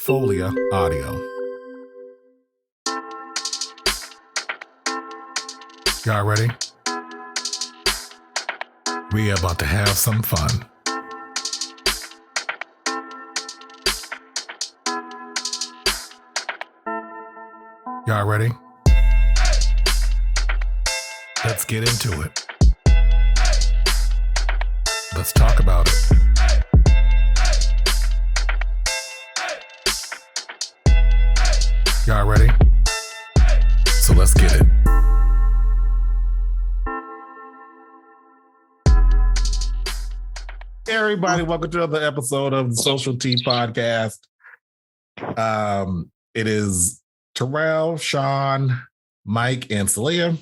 Folia Audio. Y'all ready? We are about to have some fun. Y'all ready? Let's get into it. Let's talk about it. Y'all ready? So let's get it. Hey everybody, welcome to another episode of the Social Tea Podcast. It is Terrell, Shaen, Mike, and Saleia.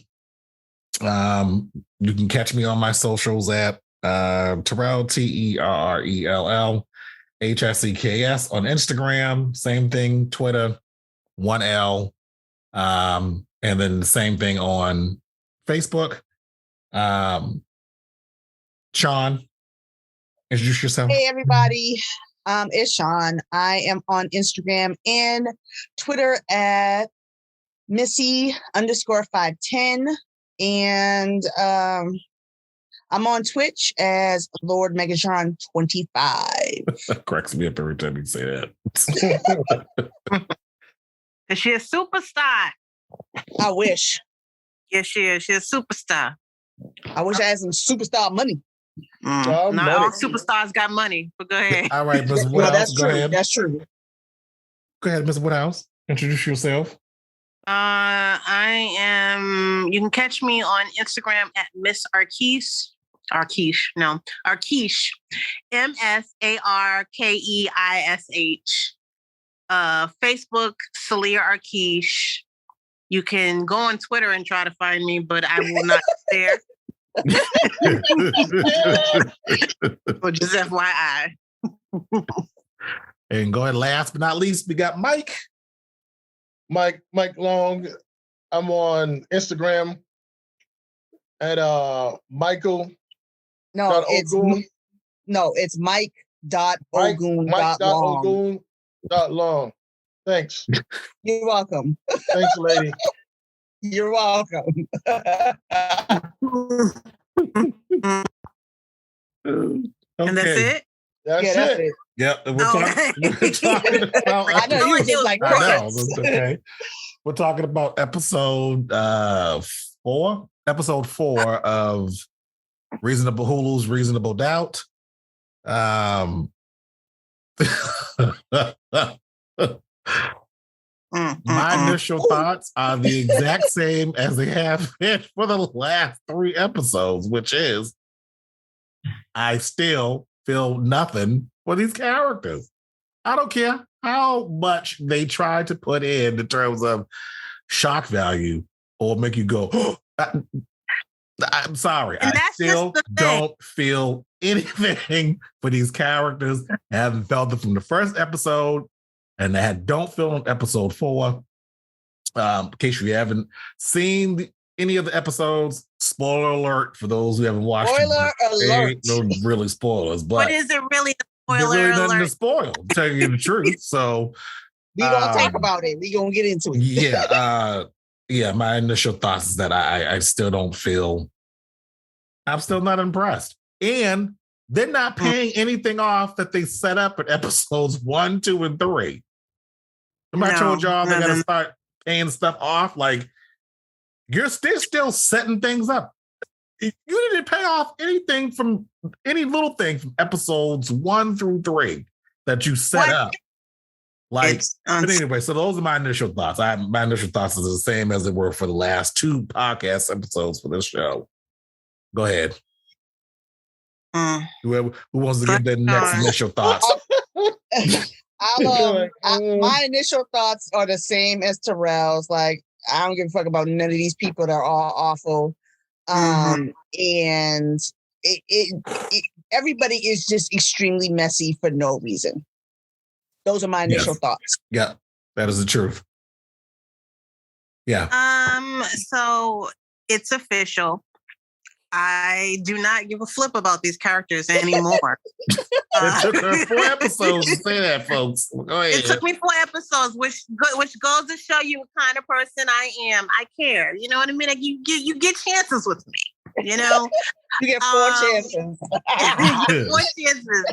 You can catch me on my socials at Terrell, Terrell, HSEKS on Instagram. Same thing, Twitter, 1L. And then the same thing on Facebook. Shaen, introduce yourself. Hey everybody, it's Shaen. I am on Instagram and Twitter at Missy_510. And I'm on Twitch as Lord Megatron 25. Cracks me up every time you say that. Is she a superstar? I wish. Yes, she is. She's a superstar. I wish I had some superstar money. Not all superstars got money, but go ahead. All right, Ms. Woodhouse, Well, that's go true. ahead. That's true. Go ahead, Ms. Woodhouse. Introduce yourself. I am. You can catch me on Instagram at Miss Arquish. Arquish. MSARKEISH. Facebook, Saleia Arquish. You can go on Twitter and try to find me, but I will not there. So just FYI. And go ahead, last but not least, we got Mike. Mike Long. I'm on Instagram at Michael. No, it's Mike.Ogun.Long. Mike.Ogun.Long. Thanks. You're welcome. Thanks, lady. You're welcome. And that's it? That's it. Yep. We're Okay. talking about. I know you were just like, I know. That's okay. We're talking about episode 4. Episode 4 of Hulu's Reasonable Doubt. My initial thoughts are the exact same as they have been for the last 3 episodes, which is I still feel nothing for these characters. I don't care how much they try to put in terms of shock value or make you go, oh, I'm sorry. And I still don't feel anything for these characters. I haven't felt it from the first episode, and I don't feel in episode 4. In case you haven't seen any of the episodes, spoiler alert for those who haven't watched. Spoiler alert. Ain't no really spoilers, but What is it really? A there's spoiler really nothing to alert? spoil, telling you the truth. So We're going to talk about it. We're going to get into it. yeah. My initial thoughts is that I still don't feel. I'm still not impressed, and they're not paying anything off that they set up in episodes 1, 2, and 3. Remember I told y'all they got to start paying stuff off. Like they're still setting things up. You didn't pay off anything from any little thing from episodes 1 through 3 that you set up. Like, but anyway, so those are my initial thoughts. My initial thoughts are the same as they were for the last 2 podcast episodes for this show. Go ahead. Who wants to give their next initial thoughts? My initial thoughts are the same as Terrell's. Like, I don't give a fuck about none of these people. They're all awful. And everybody is just extremely messy for no reason. Those are my initial thoughts. Yeah, that is the truth. Yeah. So it's official. I do not give a flip about these characters anymore. It took her 4 episodes to say that, folks. Go ahead. It took me 4 episodes, which goes to show you what kind of person I am. I care. You know what I mean? Like you get chances with me. You know, You get 4 chances. you get 4 chances,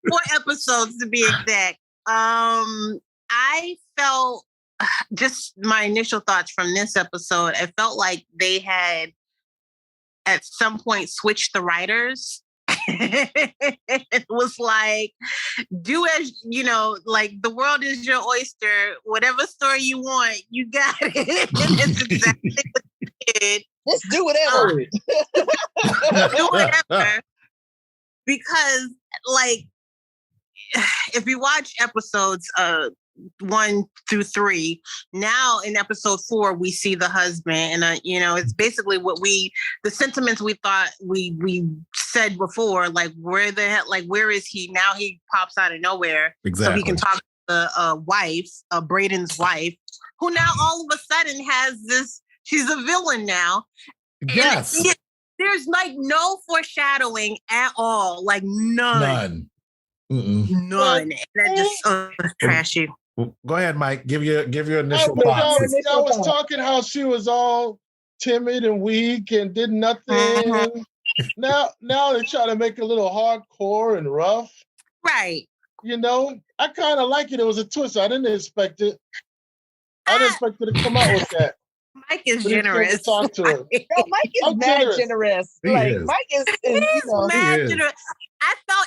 4 episodes to be exact. I felt just my initial thoughts from this episode. I felt like they had at some point switched the writers. It was like, do as you know, like the world is your oyster. Whatever story you want, you got it. And it's exactly what you did. Let's do whatever. Do whatever. Because, like, if you watch episodes 1 through 3, now in episode 4 we see the husband, and it's basically what the sentiments we thought we said before, like where the hell, like where is he now? He pops out of nowhere, Exactly. so he can talk to the wife, Braden's wife, who now all of a sudden has this. She's a villain now. Yes. And there's like no foreshadowing at all, like none. None. And that just trashy. Go ahead, Mike. Give your initial Y'all thoughts. was talking how she was all timid and weak and did nothing. Now they try to make it a little hardcore and rough. Right. You know, I kind of like it. It was a twist. I didn't expect it. I didn't expect it to come out with that. Mike is But he's generous. talk to her. No, Mike is I'm mad generous. generous. He Like is. Mike is Mad he is. generous. I felt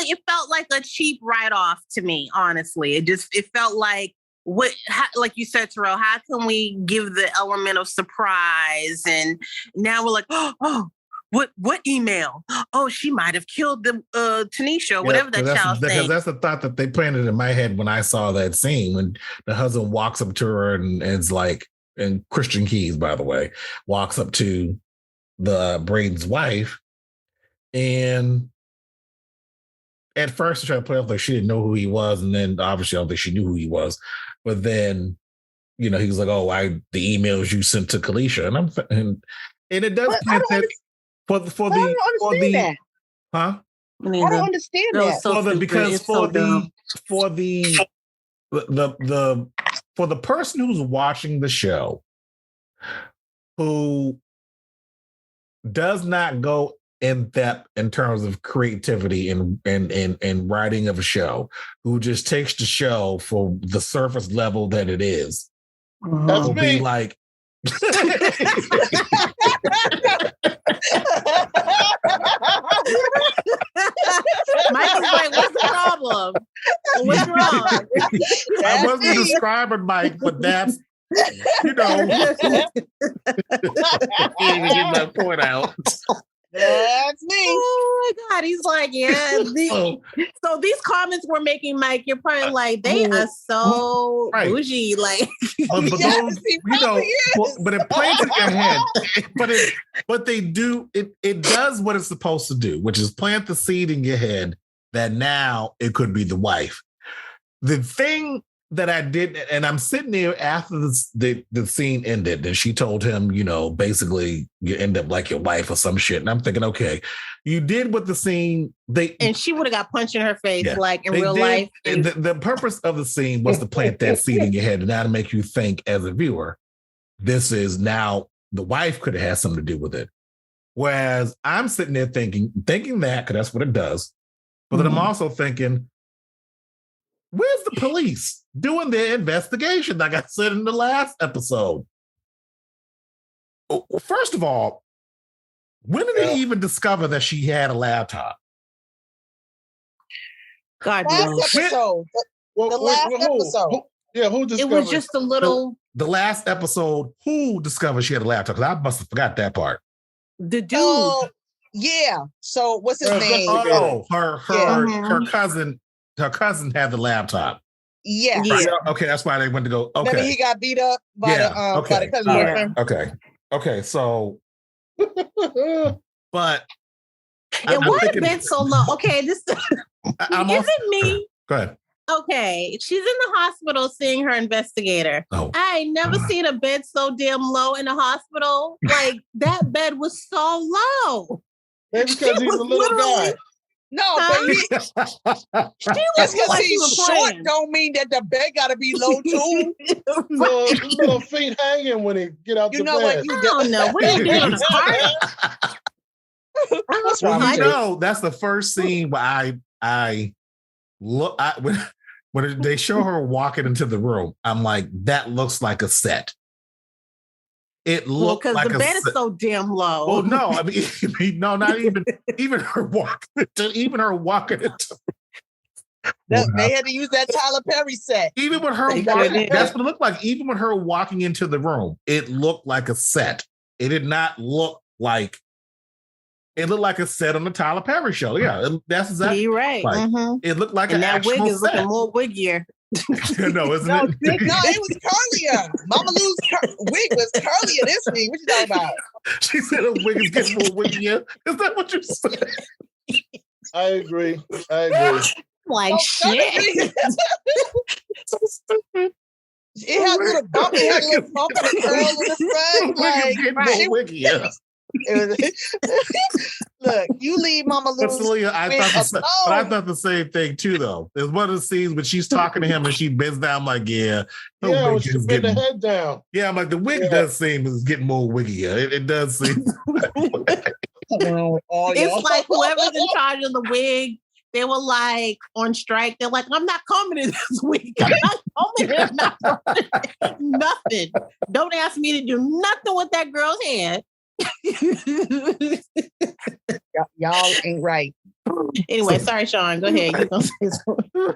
it felt like a cheap write-off to me, honestly. It felt like like you said, Terrell, how can we give the element of surprise? And now we're like, oh, what email? Oh, she might have killed the Tanisha, whatever that child Because said. that's the thought that they planted in my head when I saw that scene, when the husband walks up to her and is like, and Christian Keys, by the way, walks up to the Braden's wife, and at first she tried to play off like she didn't know who he was, and then obviously I don't think she knew who he was. But then, he was like, "Oh, the emails you sent to Kalisha," and it does plant that for the that. huh? I don't understand that. For the person who's watching the show, who does not go in depth in terms of creativity and writing of a show, who just takes the show for the surface level that it is, That's will me. be like, Mike is like, what's the problem? What's wrong? I wasn't describing Mike, but that's, get that point out. That's me. Oh my God. He's like, yeah. So these comments we're making, Mike, you're probably like, they are so bougie. Like, but those, but it plants in your head. But they do, it does what it's supposed to do, which is plant the seed in your head that now it could be the wife. The thing that I did, and I'm sitting there after the scene ended, and she told him, basically you end up like your wife or some shit. And I'm thinking, okay, you did what the scene and she would have got punched in her face, like in real life. And the purpose of the scene was to plant that seed in your head and now to make you think as a viewer, this is now the wife could have had something to do with it. Whereas I'm sitting there thinking that, because that's what it does. But then I'm also thinking, where's the police doing their investigation? Like I said in the last episode. First of all, when did they even discover that she had a laptop? God last knows. episode. The last episode. Who discovered? It was just a little. The last episode, who discovered she had a laptop? Because I must have forgot that part. The dude. Yeah. So what's his name? Oh, her cousin. Her cousin had the laptop. Yeah. Okay, that's why they went to go. Okay. Remember he got beat up by the cousin boyfriend. Okay. So, but it would have been so long. Okay, this isn't me. Go ahead. Okay, she's in the hospital seeing her investigator. Oh. I ain't never seen a bed so damn low in a hospital. Like, that bed was so low. Maybe because he's a little guy. No, but She just was because like he's short don't mean that the bed gotta be low too. Little feet hanging when he get out the bed. What? I don't know. What are you doing on a cart? What's wrong Well, with you you? know, that's the first scene where I look when they show her walking into the room. I'm like, that looks like a set. It looked because like the bed is so damn low. Well, no, I mean, no, not even her walking into. They had to use that Tyler Perry set. Even with her walking, that's what it looked like. Even with her walking into the room, it looked like a set. It did not look like. It looked like a set on the Tyler Perry show. Yeah, that's exactly. You're right. Like, mm-hmm. It looked like and an that wig is set. looking more wiggier. No, isn't no, it? No, it was curlier. Mama Lou's wig was curlier this week. What you talking about? She said her wig is getting more wiggier. Is that what you said? I agree. Like shit. So stupid. It had a little bump. It had a little bump in the curl in the front. Like, more wiggier. Look, you leave Mama Lou's. Saleia, I thought the same thing too, though. There's one of the scenes when she's talking to him and she bends down. I'm like, when she bent the head down. Yeah, I'm like, the wig does seem is getting more wiggier. It does seem. It's like whoever's in charge of the wig, they were like on strike. They're like, I'm not coming in this week. I'm not coming in. Nothing. Don't ask me to do nothing with that girl's hair. Y'all ain't right. Anyway, sorry, Shaen. Go ahead. You gonna say something?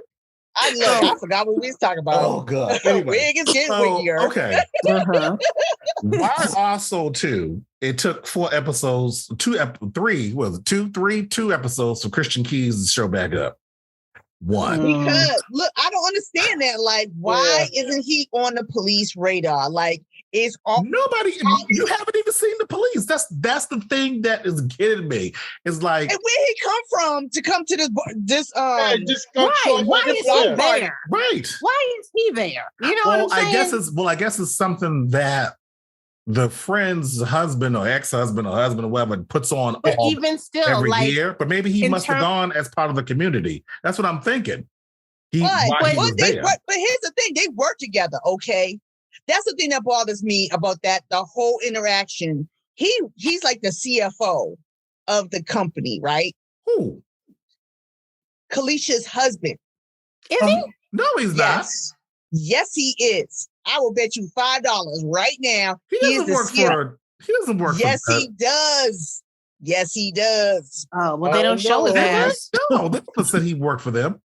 I forgot what we was talking about. Oh God! Anyway, wig is getting wiggier. Okay. Why also too? It took 4 episodes, 2 episodes for Christian Keys to show back up. One. Because look, I don't understand that. Like, why isn't he on the police radar? Like, it's all nobody. You haven't even seen the police. That's the thing that is getting me. It's like, and where he come from to come to this Why is he there? Right. Why is he there? You know what I'm saying? I guess it's something that the friend's husband or ex-husband or husband or whatever puts on but even still every like, year. But maybe he must have gone as part of the community. That's what I'm thinking. But here's the thing: they work together. Okay. That's the thing that bothers me about that, the whole interaction. He's like the CFO of the company, right? Who? Kalicia's husband. Is he? No, he's not. Yes, he is. I will bet you $5 right now. He doesn't work for. He doesn't work for. Yes, he does. Yes, he does. Oh, well, they don't show his ass. No, they said he worked for them.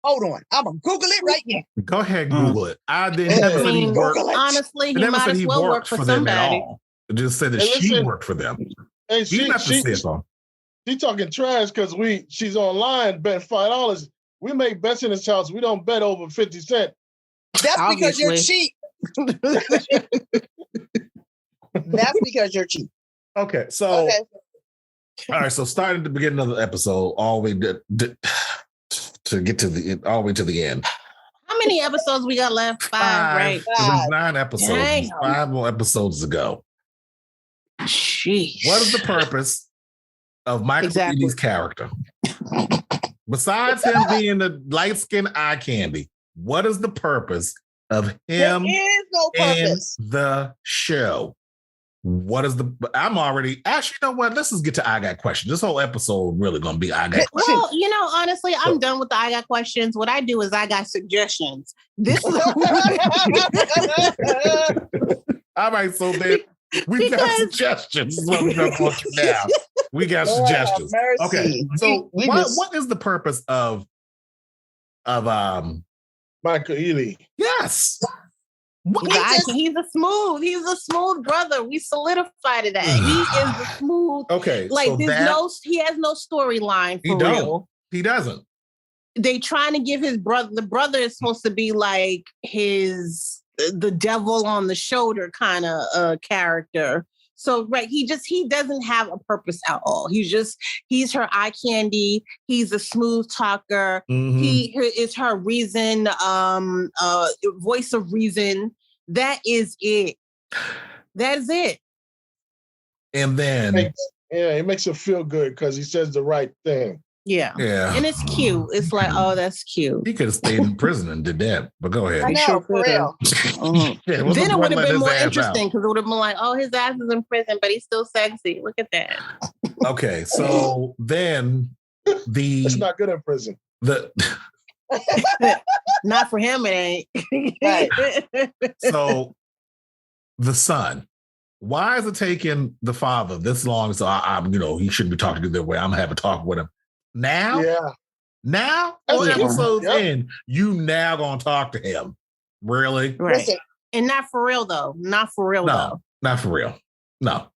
Hold on. I'm going to Google it right now. Go ahead, Google it. I didn't never said he worked. Honestly, he might as well work for them somebody. at all. It just said that she worked for them. And she's talking trash because she's online betting $5. We make bets in this house. We don't bet over 50 cents. That's because you're cheap. That's because you're cheap. Okay, so all right. So starting at the beginning of the episode, all we did to get to the all the way to the end. How many episodes we got left? 5, right? There's 9 episodes. Damn. 5 more episodes to go. Sheesh. What is the purpose of Michael Ealy's character? Besides him being the light-skinned eye candy, what is the purpose of him in the show? What is I'm already, actually, you know what? Let's just get to I Got Questions. This whole episode really going to be I Got Questions. Well, you know, honestly, I'm done with the I Got Questions. What I do is I got suggestions. This is all right, so then we got suggestions. This is what we're going to watch now. We got suggestions. Okay, so what is the purpose of Michael Ealy? Yes. He's a smooth brother. We solidified it. He is a smooth. Okay, like he has no storyline for real. He doesn't. They trying to give his brother. The brother is supposed to be like the devil on the shoulder kind of character. So right, he doesn't have a purpose at all. He's her eye candy. He's a smooth talker. Mm-hmm. He is her reason, voice of reason. That is it. That is it. And then it makes it feel good because he says the right thing. Yeah. And it's cute. It's like, oh, that's cute. He could have stayed in prison and did that, but go ahead. I know, for real. Yeah, then it would have been more interesting because it would have been like, oh, his ass is in prison, but he's still sexy. Look at that. Okay, so then it's not good in prison. Not for him, it ain't. Right. So the son. Why is it taking the father this long? So I'm, he shouldn't be talking to the way. I'm gonna have a talk with him now. Yeah. Now, 4 episodes in, you now gonna talk to him? Really? Right. Listen. And not for real though. Not for real though. Not for real. No.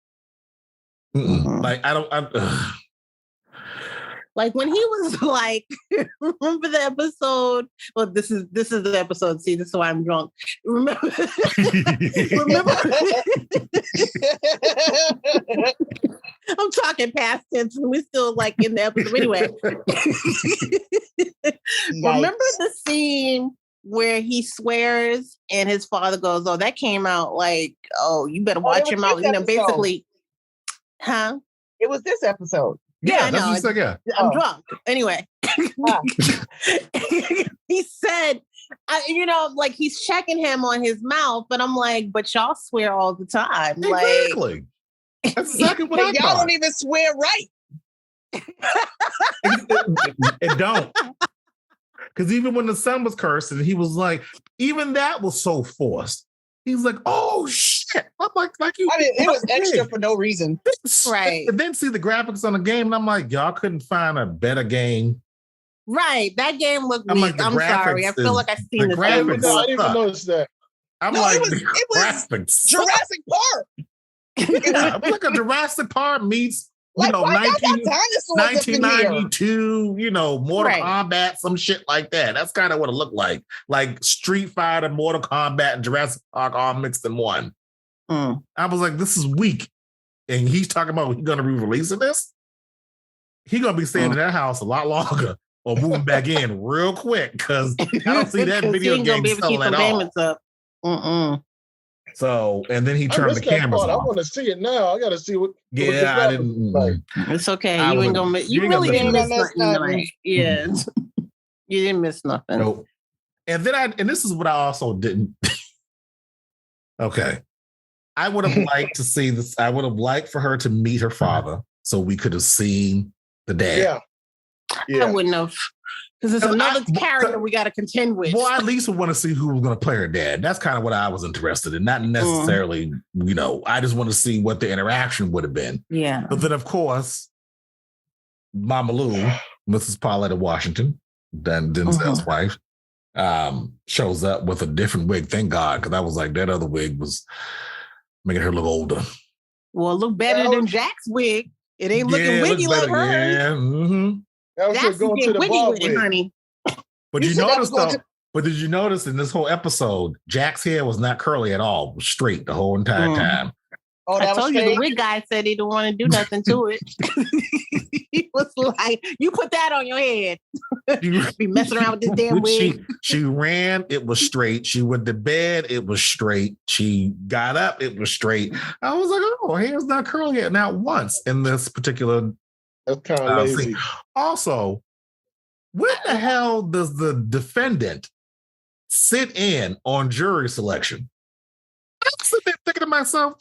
Like I don't. Like when he was like, remember the episode? Well, this is the episode. See, this is why I'm drunk. Remember? I'm talking past tense, and we're still like in the episode anyway. Remember the scene where he swears and his father goes, "Oh, that came out like, oh, you better watch your mouth." Basically, huh? It was this episode. Yeah, I know. I'm drunk. Anyway, he said, like he's checking him on his mouth, but I'm like, but y'all swear all the time. Exactly. Like, that's exactly what I thought. Y'all don't even swear right. It don't. Because even when the son was cursing, he was like, even that was so forced. He's like, oh shit. I'm like you. I mean, it was extra for no reason. Right. And then see the graphics on the game, and I'm like, y'all couldn't find a better game. Right. That game looked weak. Like, I'm sorry. I feel like I've seen this. I didn't even notice that. I'm like, it was Jurassic Park. Yeah, it was like a Jurassic Park meets 1992, Mortal Kombat, some shit like that. That's kind of what it looked like Street Fighter, Mortal Kombat, and Jurassic Park all mixed in one. I was like, this is weak. And he's talking about he's going to be releasing this. He's going to be staying in that house a lot longer or moving back in real quick because I don't see that video game selling at all. So, and then he turned the cameras on. I want to see it now. I got to see what. Yeah, I didn't. Like. It's okay. You ain't gonna. You really didn't miss nothing. Yeah, you didn't miss nothing. Nope. And then and this is what I also didn't. Okay, I would have liked to see this. I would have liked for her to meet her father, so we could have seen the dad. Yeah. I wouldn't have. Because it's another character we got to contend with. Well, I at least would want to see who was going to play her dad. That's kind of what I was interested in. Not necessarily, I just want to see what the interaction would have been. Yeah. But then, of course, Mama Lou, Mrs. Pauletta Washington, Denzel's wife, shows up with a different wig. Thank God, because I was like, that other wig was making her look older. Well, look better than Jack's wig. It ain't looking wiggy like hers. Yeah. Mm-hmm. That's going to the ball with it, honey. But did you notice in this whole episode, Jack's hair was not curly at all. It was straight the whole entire time. Oh, I told you the wig guy said he didn't want to do nothing to it. He was like, you put that on your head. Be messing around with this damn wig. She ran, it was straight. She went to bed, it was straight. She got up, it was straight. I was like, oh, hair's not curly yet. Not once in this particular. That's kind of lazy. Also, when the hell does the defendant sit in on jury selection? I'm sitting there thinking to myself,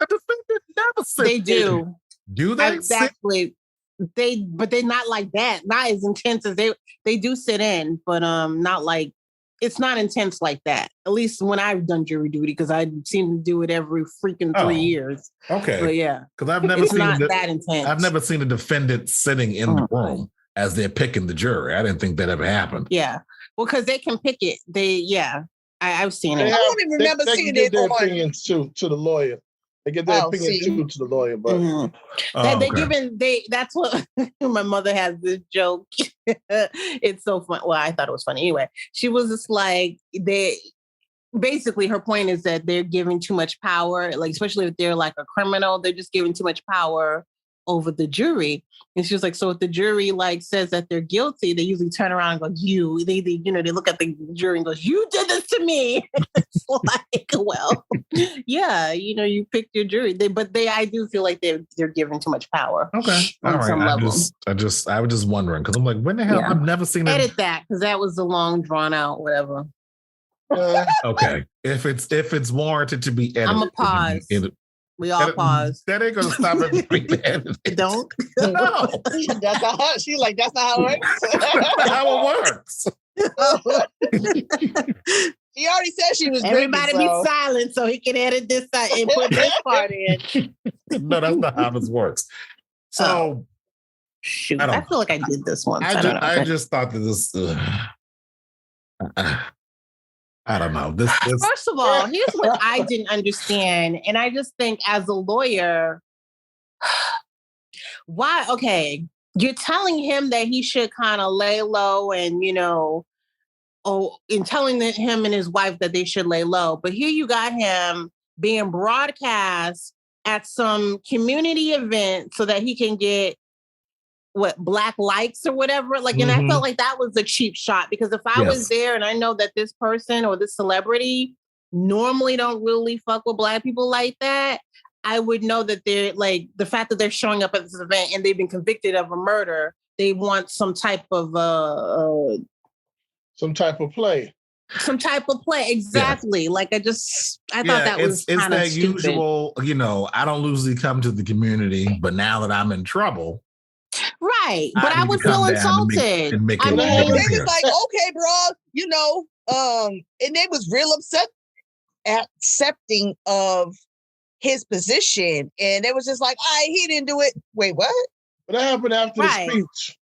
a defendant never sits in. They do. Do they? Exactly. But they're not like that. Not as intense as they do sit in, but not like it's not intense like that. At least when I've done jury duty, because I seem to do it every freaking 3 years. Okay. But yeah. Because I've never seen that intense. I've never seen a defendant sitting in the room as they're picking the jury. I didn't think that ever happened. Yeah. Well, because they can pick it. I've seen it. I don't even remember seeing it. They give their opinions to the lawyer. They get their opinion to the lawyer, but that's what my mother has this joke. It's so fun. Well, I thought it was funny. Anyway, she was just like basically her point is that they're giving too much power, like especially if they're like a criminal, they're just giving too much power over the jury. And she was like, so if the jury like says that they're guilty, they usually turn around and go, they look at the jury and goes, you did this to me. It's like, well, yeah, you picked your jury. I do feel like they're giving too much power. Okay. All right. I was just wondering because I'm like, when the hell? Yeah. I've never seen edit that because that was a long drawn out whatever. Okay. If it's warranted to be edited, I'm a pause. We all pause. That ain't gonna stop it. Don't. No. That's not how. She's like, that's not how it works. That's not how it works. She already said she was. Everybody be silent so he can edit this side and put this part in. No, that's not how this works. So, shoot, I feel like I did this once. I just thought that this. I don't know. This First of all, here's what I didn't understand. And I just think as a lawyer, why? Okay, you're telling him that he should kind of lay low and, in telling him and his wife that they should lay low. But here you got him being broadcast at some community event so that he can get black likes or whatever. Like, and I felt like that was a cheap shot because if I was there and I know that this person or this celebrity normally don't really fuck with black people like that, I would know that they're like the fact that they're showing up at this event and they've been convicted of a murder. They want some type of play. Some type of play, exactly. Yeah. Like I thought that was kind of stupid. Usual. I don't usually come to the community, but now that I'm in trouble. Right, but I would feel insulted. They was like, okay, bro, and they was real accepting of his position, and they was just like, he didn't do it. Wait, what? But that happened after the speech.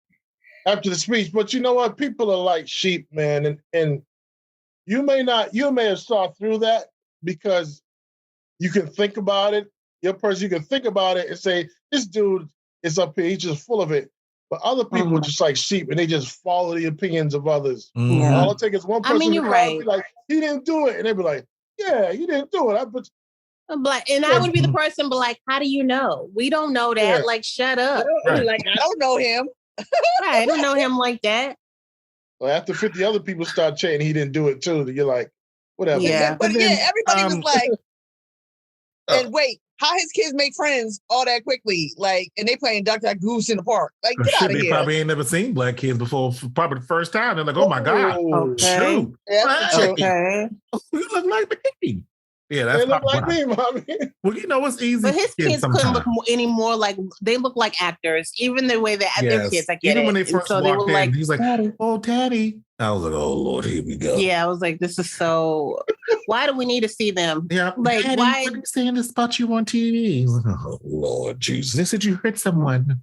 After the speech, but you know what? People are like sheep, man, and you may have saw through that because you can think about it. You can think about it and say, this dude is up here, he's just full of it. But other people are just like sheep and they just follow the opinions of others. Mm-hmm. All it takes is one person to be like, he didn't do it. And they'd be like, yeah, you didn't do it. I would be the person, but like, how do you know? We don't know that. Yeah. Like, shut up. I don't know him. I don't know him like that. Well, after 50 other people start chanting, he didn't do it too. You're like, whatever. Yeah, but everybody was like, and wait, how his kids make friends all that quickly? Like, and they playing Duck Duck Goose in the park. Like, get out of here. They probably ain't never seen black kids before, probably the first time. They're like, oh my God. Okay. Shoot. Yeah, okay. You look like me. Yeah, that's they look like me, mommy. Well, it's easy. But his kids couldn't look any more like they look like actors. Even the way that their kids, I get even it. When they first walked in, like, he's like, Daddy. Oh, Daddy. I was like, oh Lord, here we go. Yeah, I was like, this is so. Why do we need to see them? Yeah, like Daddy, why? What are you saying this about you on TV? He's like, oh Lord, Jesus! They said you hurt someone.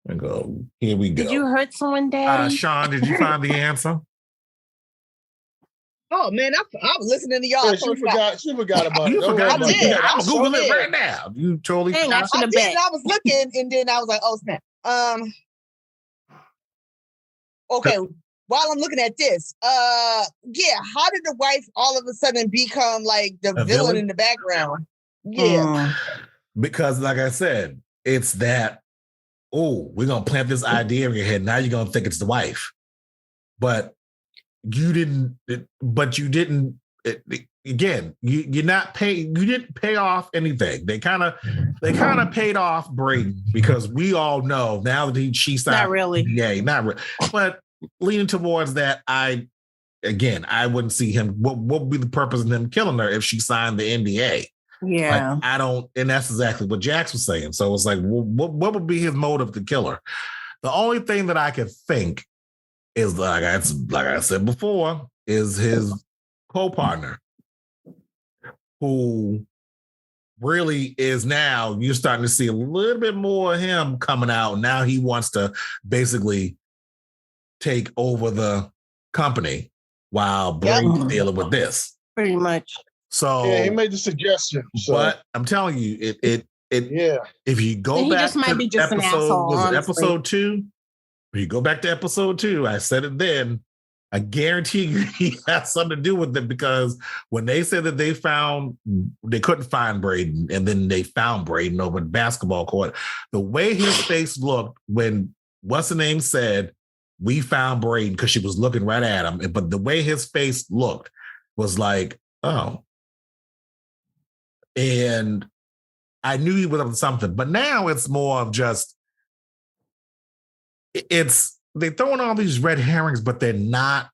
I go, here we go. Did you hurt someone, Daddy? Shaen, did you find the answer? Oh man, I was listening to y'all. Yeah, she forgot about it. You forgot about it. I'm Googling it right now. You totally. Dang, I should have bet. I was looking, and then I was like, oh snap. Okay. While I'm looking at this, how did the wife all of a sudden become like the villain in the background? Yeah. Because like I said, it's that, we're going to plant this idea in your head. Now you're going to think it's the wife. But you didn't, again, you didn't pay off anything. They kind of paid off Brady because we all know now that she signed. Not really. Yeah, not really. But leaning towards that, I wouldn't see him. What would be the purpose of him killing her if she signed the NDA? Yeah, like, I don't, and that's exactly what Jax was saying. So it's like, what would be his motive to kill her? The only thing that I could think is like I said before, is his co-partner, who really is now, you're starting to see a little bit more of him coming out. Now he wants to basically take over the company while Brady's dealing with this. Pretty much. So yeah, he made the suggestion. So. But I'm telling you, it yeah. If you go back to episode 2, if you go back to episode 2, I said it then. I guarantee you he has something to do with it, because when they said that they couldn't find Braden, and then they found Braden over the basketball court, the way his face looked when what's the name said, we found Braden, because she was looking right at him. But the way his face looked was like, oh. And I knew he was up to something. But now it's more of just, they're throwing all these red herrings, but they're not,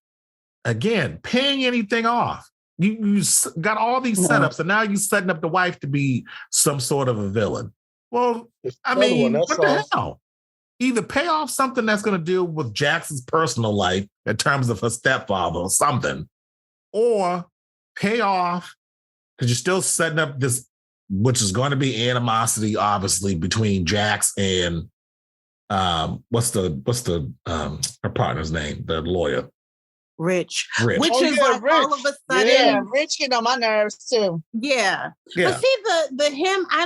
again, paying anything off. You got all these setups, and now you're setting up the wife to be some sort of a villain. Well, I mean, what the hell? Either pay off something that's going to deal with Jackson's personal life in terms of her stepfather or something, or pay off, because you're still setting up this, which is going to be animosity, obviously, between Jax and what's her partner's name, the lawyer, Rich. Which is like Rich. All of a sudden, Rich get on my nerves too. Yeah. But see, the him, I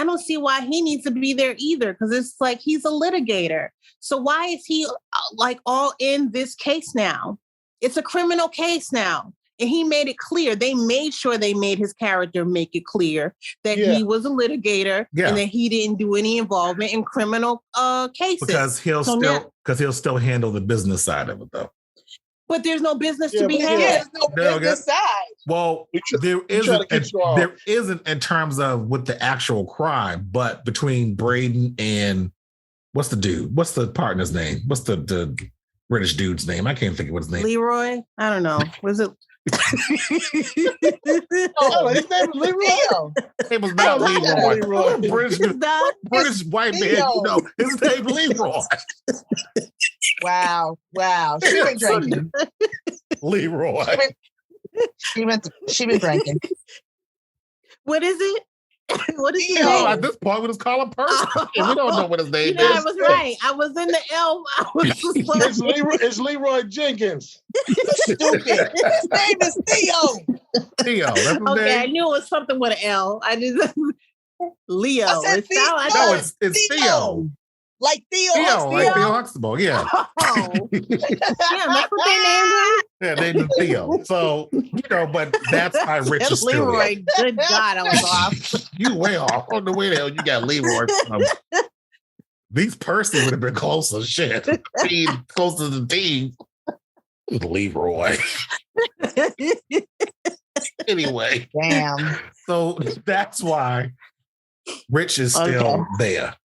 don't see why he needs to be there either, because it's like he's a litigator. So why is he like all in this case now? It's a criminal case now. And he made it clear. They made sure they made his character make it clear that he was a litigator and that he didn't do any involvement in criminal cases. Because he'll still handle the business side of it, though. But there's no business to be had. There's no business side. Well, there isn't in terms of with the actual crime, but between Braden and what's the dude? What's the partner's name? What's the British dude's name? I can't think of what his name. Leroy? I don't know. Was it? His name was Leroy. It was not Leroy. British white man. You know, his name Leroy. Wow. She been drinking. Leroy. She been drinking. What is it? What is his name? name? At this point, we just call him person. We don't know what his name is. I was right. I was in the L. It's Leroy Jenkins. Stupid. His name is Theo. Theo. That's his name? I knew it was something with an L. I just Leo. It's Theo. Like Theo Huxtable. Like Theo Huxtable, yeah. Oh. Yeah, that's what they named him. Yeah, they named Theo. So, but that's my richest Leroy. Good God, I was off. You way off. On the way the hell you got Leroy from. These Percy would have been closer. Shit. Closer to the team. Leroy. Anyway. Damn. So that's why Rich is still there.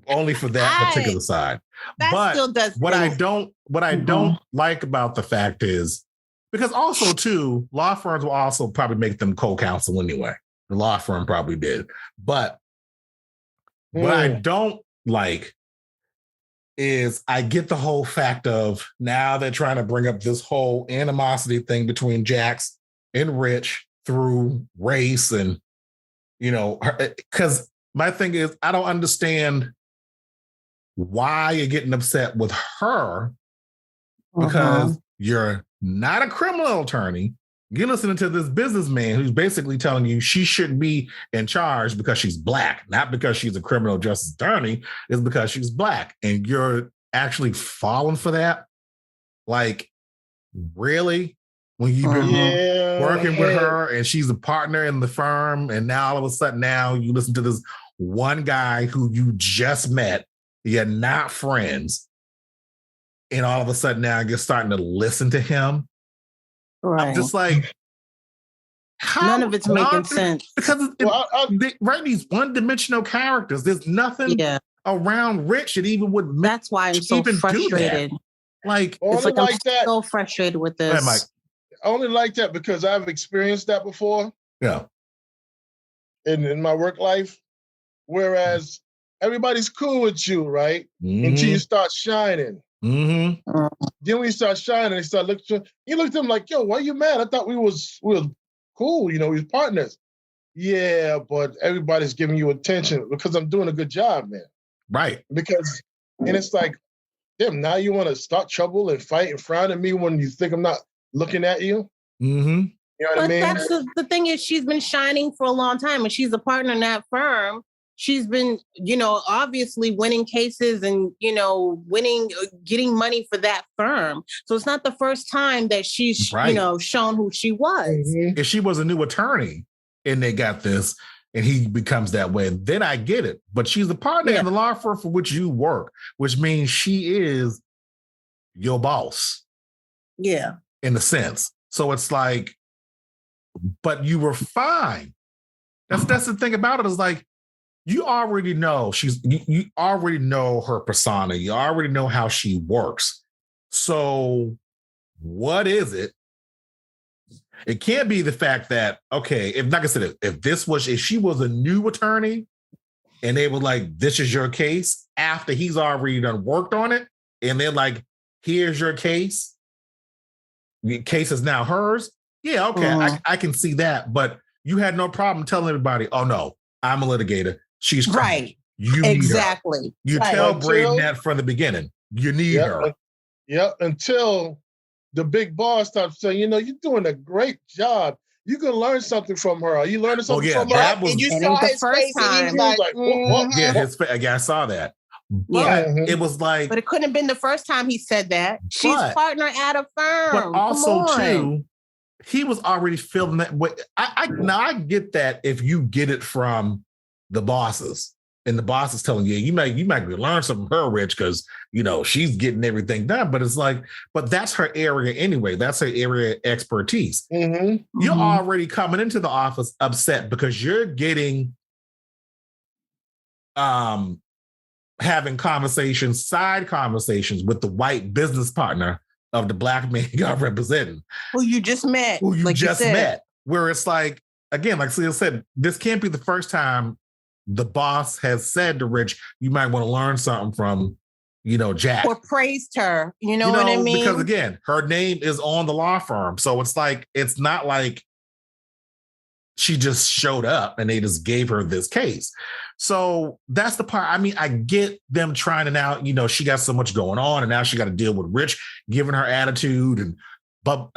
Only for that particular side. That still does. What I don't like about the fact is, because also too, law firms will also probably make them co-counsel anyway. The law firm probably did. But what I don't like is I get the whole fact of now they're trying to bring up this whole animosity thing between Jax and Rich through race and, because my thing is, I don't understand why you're getting upset with her, because you're not a criminal attorney. You're listening to this businessman who's basically telling you she shouldn't be in charge because she's Black, not because she's a criminal justice attorney. It's because she's Black. And you're actually falling for that? Like, really? When you've been working with her and she's a partner in the firm, and now all of a sudden now you listen to this one guy who you just met, you're not friends, and all of a sudden now you're starting to listen to him. Right. I'm just like, none of it's making sense. Because they write these one-dimensional characters. There's nothing around Rich that even would make. That's why I'm so frustrated. Like, it's like I'm so frustrated with this. Hey, Mike. I only like that because I've experienced that before. Yeah. In my work life. Whereas everybody's cool with you, right? Until you start shining. Then when you start shining, they start looking at you. You look at them like, yo, why are you mad? I thought we was cool, we was partners. Yeah, but everybody's giving you attention because I'm doing a good job, man. Right. And it's like, damn, now you want to start trouble and fight and frown at me when you think I'm not looking at you? You know what I mean? That's the thing is, she's been shining for a long time, and she's a partner in that firm. she's been, obviously winning cases and, getting money for that firm. So it's not the first time that she's, shown who she was. Mm-hmm. If she was a new attorney and they got this and he becomes that way, then I get it. But she's a partner in the law firm for which you work, which means she is your boss. Yeah. In a sense. So it's like, but you were fine. That's the thing about it, is like, you already know you already know her persona. You already know how she works. So what is it? It can't be the fact that, okay, if like I said, if she was a new attorney and they were like, this is your case after he's already done worked on it, and they're like, here's your case. The case is now hers. Yeah, okay, I can see that. But you had no problem telling everybody, oh no, I'm a litigator. She's right. You exactly. Need her. You tell Braden that from the beginning. You need her. Yep. Until the big boss starts saying, you're doing a great job. You can learn something from her. Are you learning something from her? And you saw his face, and he was like, yeah, his face. I saw that. But it was like, but it couldn't have been the first time he said that. She's partner at a firm. But also too, he was already feeling that way. I get that if you get it from the bosses, and the boss is telling you, you might learn something from her, Rich, because she's getting everything done. But it's like, but that's her area anyway. That's her area of expertise. Mm-hmm. You're already coming into the office upset because you're getting having side conversations with the white business partner of the black man you got representing. Who you just met. Where it's like, again, like Saleia said, this can't be the first time the boss has said to Rich, you might want to learn something from, Jack. Or praised her. You know what I mean? Because again, her name is on the law firm. So it's like, it's not like she just showed up and they just gave her this case. So that's the part. I mean, I get them trying to now, she got so much going on and now she got to deal with Rich giving her attitude. But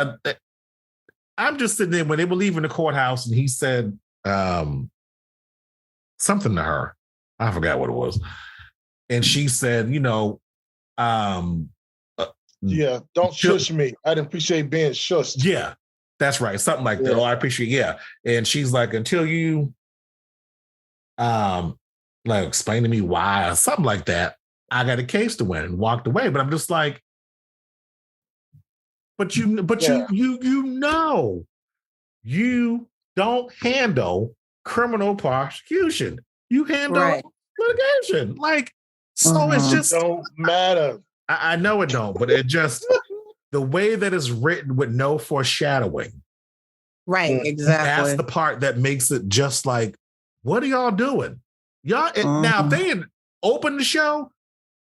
I'm just sitting there when they were leaving the courthouse and he said something to her. I forgot what it was. And she said, don't shush me. I'd appreciate being shushed. Yeah. That's right. Something like that. Oh, I appreciate. Yeah. And she's like, until you explain to me why or something like that, I got a case to win, and walked away. But I'm just like, you don't handle criminal prosecution. You handle litigation. So it's just don't matter. I know it don't, but it just the way that it's written with no foreshadowing. Right, exactly. That's the part that makes it just like, what are y'all doing? Y'all now if they had opened the show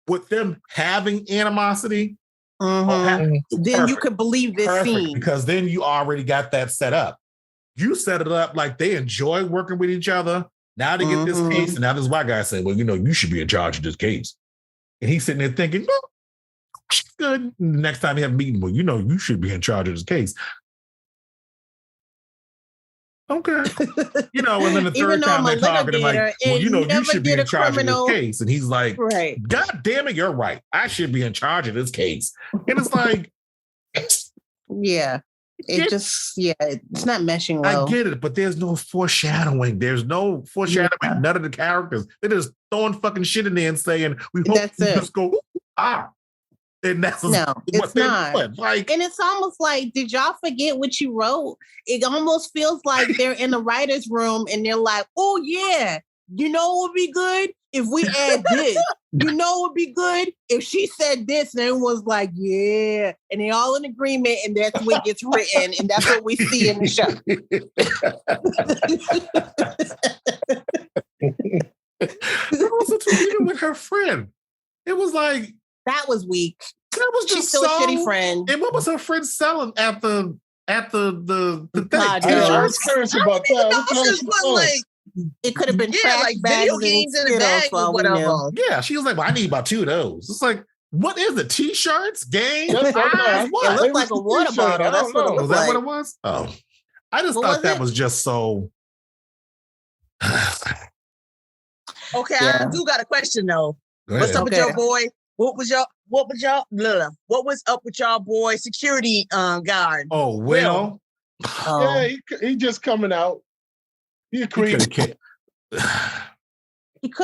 with them having animosity, then you could believe this scene. Because then you already got that set up. You set it up like they enjoy working with each other. Now they get this case, and now this white guy said, well, you should be in charge of this case. And he's sitting there thinking, well, good. Next time you have a meeting, well, you should be in charge of this case. Okay. And then the third time they're talking, like, well, you should be in charge of this case. And he's like, God damn it, you're right. I should be in charge of this case. And it's like, yeah. It's not meshing well. I get it, but there's no foreshadowing. There's no foreshadowing. Yeah. None of the characters. They're just throwing fucking shit in there and saying, we hope you just go, And that's it's not. And it's almost like, did y'all forget what you wrote? It almost feels like they're in the writer's room and they're like, oh yeah, what would be good if we add this? What would be good if she said this? And everyone's like, yeah. And they're all in agreement, and that's what gets written, and that's what we see in the show. Also, even with her friend, it was like, that was weak. That was just She's still a shitty friend. And what was her friend selling at the thing? I was curious about that. It could have been trash bags, video games in a bag or whatever. Yeah, she was like, well, I need about 2 of those. It's like, what is it? T-shirts? Games? It looked like a water bottle. That's what it was. That what it was? Oh. I just thought that was just so... Okay, I do got a question though. What's up with your boy? What was up with y'all boy security guard? Oh, Will. Yeah, he just coming out. He could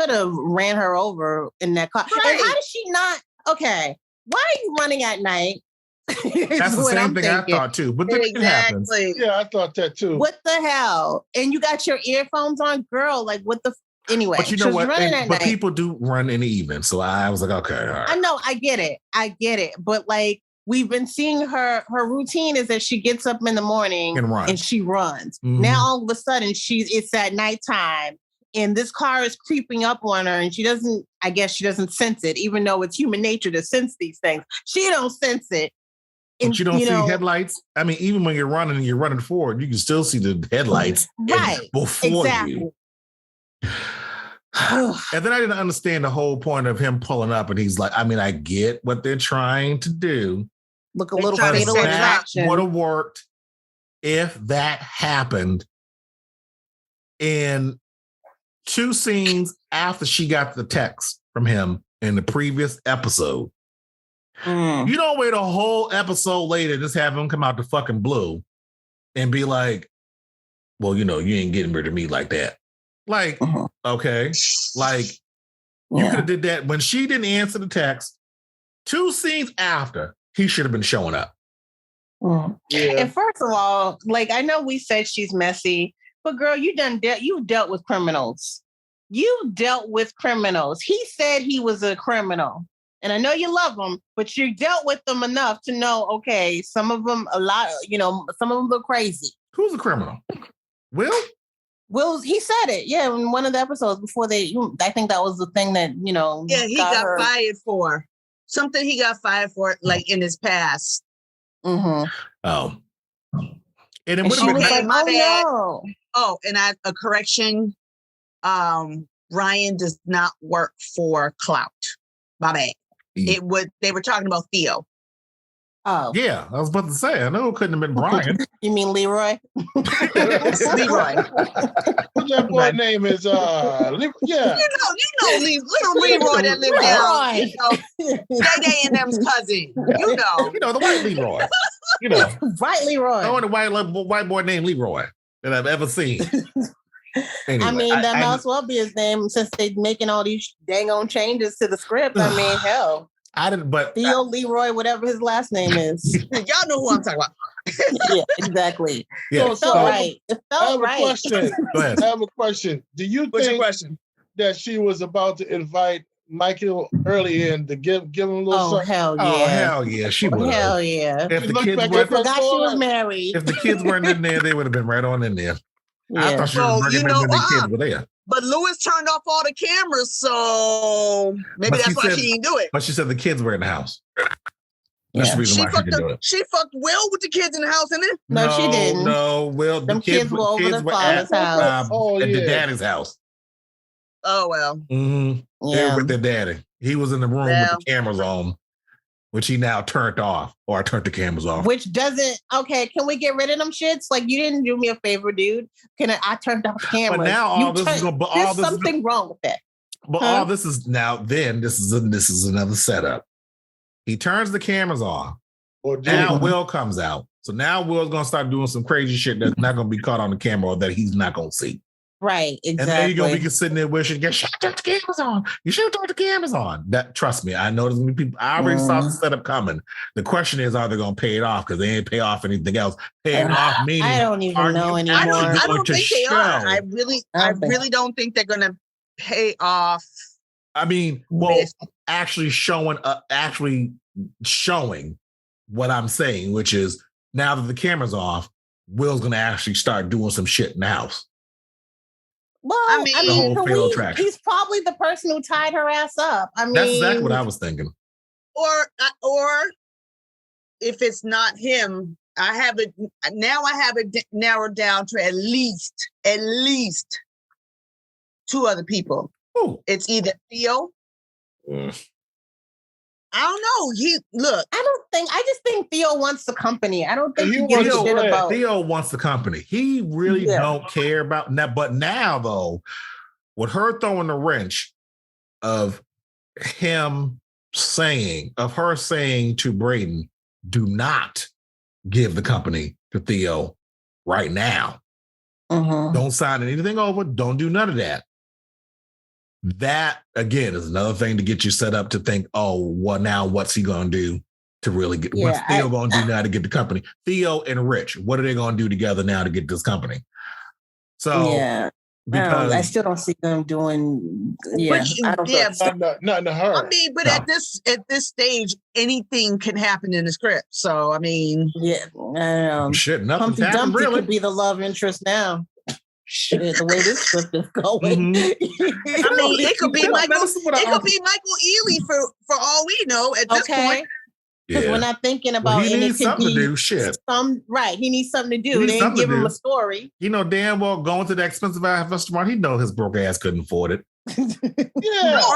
have ran her over in that car. Right. And how does she not? Okay, why are you running at night? That's the same thing I thought too. But then it happens. Yeah, I thought that too. What the hell? And you got your earphones on, girl. Like what the? Anyway, but you know what? But people do run in the evening, so I was like, okay, all right. I know, I get it. But like we've been seeing her routine is that she gets up in the morning and she runs. Mm-hmm. Now all of a sudden it's at nighttime and this car is creeping up on her and she doesn't sense it, even though it's human nature to sense these things. She don't sense it. But you don't see headlights. I mean, even when you're running forward, you can still see the headlights before you. And then I didn't understand the whole point of him pulling up, and he's like, I mean, I get what they're trying to do. Look a little fatal attraction. Would have worked if that happened in 2 scenes after she got the text from him in the previous episode. You don't wait a whole episode later, just have him come out the fucking blue and be like, well, you ain't getting rid of me like that. Like, okay, like you could have did that when she didn't answer the text. 2 scenes after, he should have been showing up. Yeah. And first of all, like I know we said she's messy, but girl, you dealt with criminals. You dealt with criminals. He said he was a criminal, and I know you love him, but you dealt with them enough to know, okay, some of them some of them look crazy. Who's a criminal? Will, he said it, in one of the episodes before I think that was the thing that, Yeah, he got fired for. Something he got fired for, like, in his past. Mm-hmm. Oh. And it would have been like, my bad. No. Oh, and a correction. Ryan does not work for Clout. My bad. They were talking about Theo. Oh. Yeah, I was about to say, I know it couldn't have been Brian. You mean Leroy? Leroy. That boy name is You know little Leroy that lived down. Day and them's cousin. The white Leroy. Right, Leroy. The only white boy named Leroy that I've ever seen. Anyway, I mean, that might as well be his name since they're making all these dang on changes to the script. I mean, hell. I didn't, but Theo Leroy, whatever his last name is. Y'all know who I'm talking about. Yeah, exactly. Yeah. So it felt right. It felt right. I have a question. Do you think that she was about to invite Michael early in to give him a little something? Hell yeah. Oh, hell yeah. She would. Hell yeah. If the kids forgot she was married. If the kids weren't in there, they would have been right on in there. Yeah. I thought she was bringing them when the kids were there. But Lewis turned off all the cameras, so maybe that's why she didn't do it. But she said the kids were in the house. That's the reason why she didn't do it. She fucked Will with the kids in the house, innit? No, she didn't. No, Will. The kids were over the father's house. At the daddy's house. Oh, well. Mm-hmm. Yeah. They were with their daddy. He was in the room with the cameras on, which he now turned off, or I turned the cameras off. Which doesn't, can we get rid of them shits? Like, you didn't do me a favor, dude. I turned off the cameras. But now there's something wrong with that. But all this is now, this is another setup. He turns the cameras off. Now Will comes out. So now Will's going to start doing some crazy shit that's not going to be caught on the camera or that he's not going to see. Right, exactly. And then you're going to be sitting there wishing, you should have turned the cameras on. You should have turned the cameras on. Trust me, I know there's going to be people. I already saw the setup coming. The question is, are they going to pay it off? Because they ain't pay off anything else. Paying off meaning. I don't even know anymore. I don't think they are. I really don't think they're going to pay off. I mean, actually showing what I'm saying, which is now that the camera's off, Will's going to actually start doing some shit in the house. Well, I mean, he's probably the person who tied her ass up. I mean, that's exactly what I was thinking. Or if it's not him, I have it narrowed down to at least 2 other people. Ooh. It's either Theo. I don't know. I just think Theo wants the company. I don't think he gives a shit about. Theo wants the company. He really don't care about that. But now, though, with her throwing the wrench of her saying to Braden, do not give the company to Theo right now. Don't sign anything over. Don't do none of that. That, again, is another thing to get you set up to think, oh, well, now what's he going to do to really get, what's Theo going to do now to get the company? Theo and Rich, what are they going to do together now to get this company? So, because I still don't see them doing, I don't not to her. I mean, but at this stage, anything can happen in the script. So, I mean. Yeah, shit, nothing's Humpty happened, Dumpty really. could be the love interest now. Shit, the way this script is going. I mean, it could be Michael Ealy for all we know at this point. Because we're not thinking about he needs something to do. Shit. He needs something to do. They didn't give him a story. You know damn well going to the expensive restaurant, he know his broke ass couldn't afford it. Why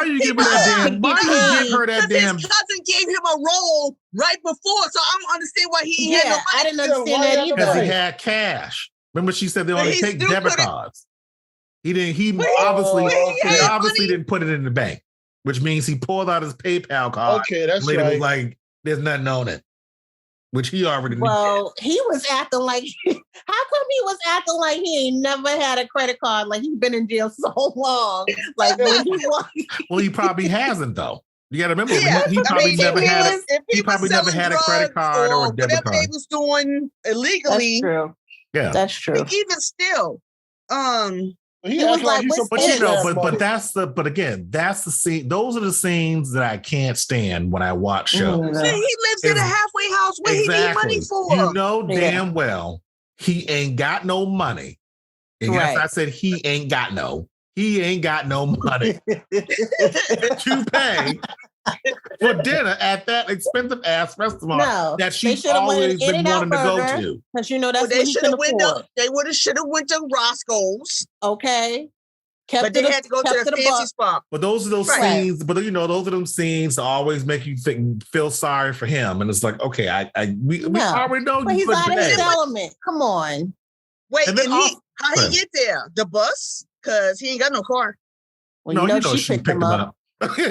you give her that damn? Why you give her that damn? His cousin gave him a role right before, so I don't understand why he had no money. I didn't understand that either. Because he had cash. Remember, she said they only take debit cards. He didn't. He obviously didn't put it in the bank, which means he pulled out his PayPal card. Okay, that's later right. Was like, there's nothing on it, which he already knew. Well, he was acting like. How come he was acting like he ain't never had a credit card? Like he's been in jail so long. Like when he was. Well, he probably hasn't though. You got to remember, he probably never had. He probably never had a credit card or a debit card. Whatever they was doing illegally. That's true. Yeah, that's true. Even still, he was like, but again, that's the scene. Those are the scenes that I can't stand when I watch shows. He lives in a halfway house. What he need money for? You know damn well he ain't got no money. And yes, I said he ain't got no money to pay for dinner at that expensive ass restaurant that she's always been wanting to go to. Because that's what he can afford. They should have went to Roscoe's. Okay. But they had to go to the fancy spot. But those are those scenes. But those are them scenes that always make you feel sorry for him. And it's like, okay, we already know. But he's out of his element. Come on. Wait, and how he get there? The bus? Because he ain't got no car. Well, she picked him up. No, because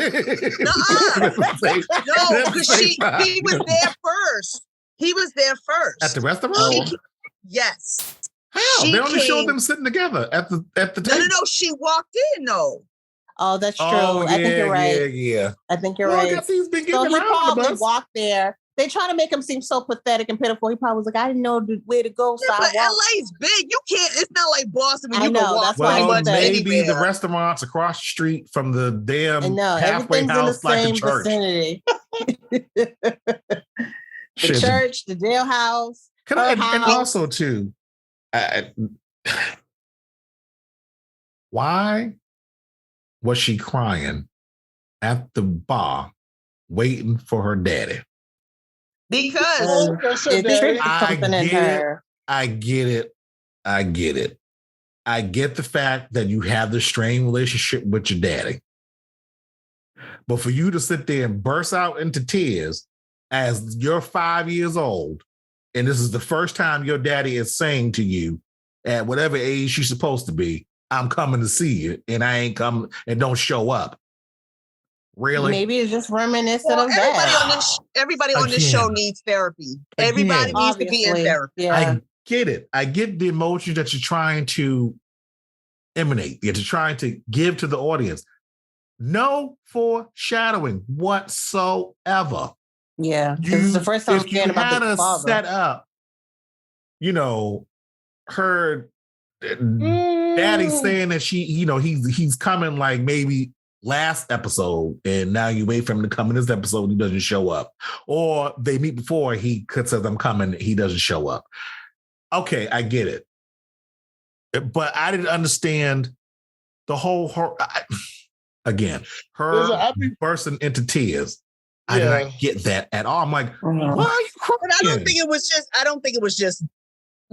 he was there first. He was there first at the restaurant. Yes. How? They only showed them sitting together at the table. No. She walked in though. Oh, that's true. I think you're right. Yeah. I think you're right. I guess he's been getting so he probably the bus. walked there. They try to make him seem so pathetic and pitiful. He probably was like, I didn't know where to go. So but LA's big. You can't. It's not like Boston when you can walk. Well, maybe the restaurants across the street from the damn halfway house, like the church. The church, the jailhouse. And also too, why was she crying at the bar waiting for her daddy? Because I get it. I get the fact that you have the strained relationship with your daddy. But for you to sit there and burst out into tears as you're 5 years old, and this is the first time your daddy is saying to you at whatever age you're supposed to be, I'm coming to see you, and I ain't coming, and don't show up. Really? Maybe it's just reminiscent of that. Everybody on this show needs therapy. Everybody needs to be in therapy. Yeah. I get it. I get the emotion that you're trying to emanate, that you're trying to give to the audience. No foreshadowing whatsoever. Yeah. This is the first time I'm hearing about the father. Set up, her daddy saying that he's coming like maybe last episode, and now you wait for him to come in this episode and he doesn't show up. Or they meet before he says, I'm coming, he doesn't show up. Okay, I get it. But I didn't understand the whole her bursting into tears. I did not get that at all. I'm like, why are you crying? But I don't think it was just